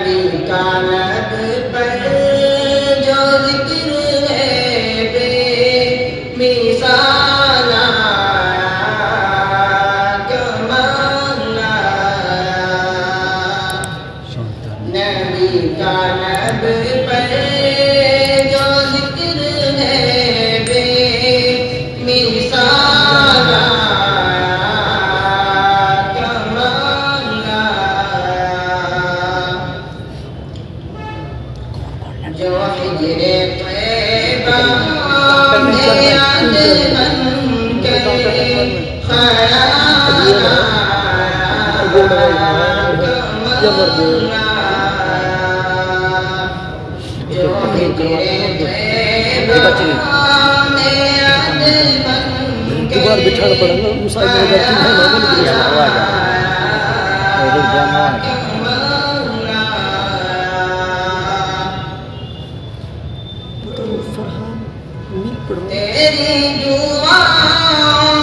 نبی کا نب پر جو ذکر ہے بے مثال کمال نبی کا نب پر جو ذکر ہے بے مثال جو حجر طیبہ میں یاد بن کے خیال کمالا جو حجر طیبہ میں یاد بن کے تیری دعاؤں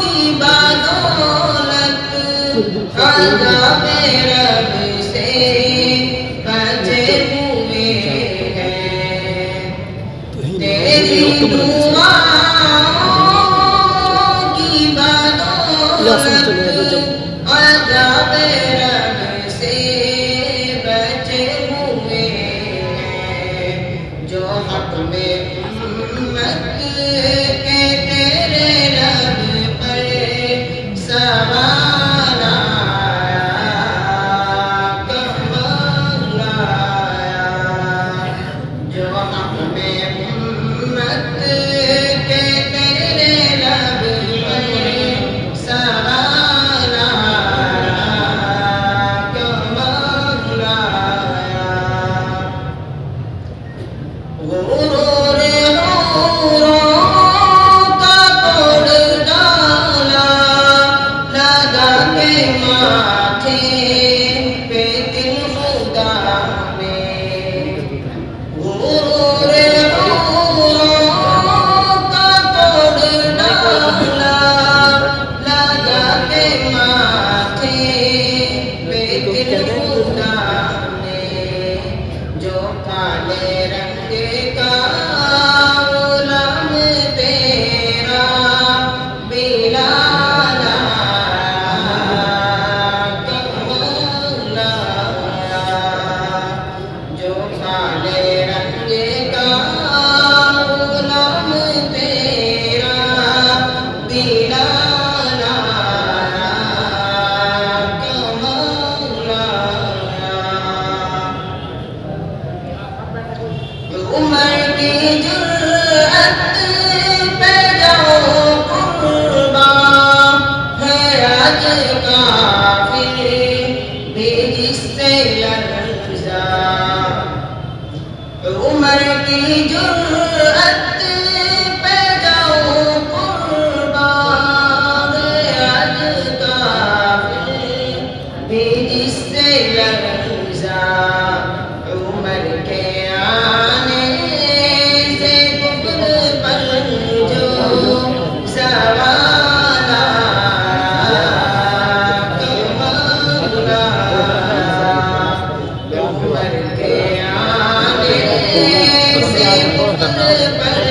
کی بدولت عذاب رب سے بچے ہوئے ہیں تیری دعاؤں کی بدولت عذاب رب سے بچے ہوئے ہیں جو حق میں کے تیرے لب پر سوال آیا کمال آیا جو حق میں امت کے تیرے لب پر سوال آیا کمال آیا غرور جو کالے رنگ کا غلام تیرا بلال کمال جو کالے رنگ کا غلام تیرا بلال عمر کی جرأت پہ جاؤ قربان ہے آج کافر بھی جس سے لرزا عمر کی جرأت پہ جاؤ قربان ہے آج کافر بھی جس سے لرزا عمر کے پر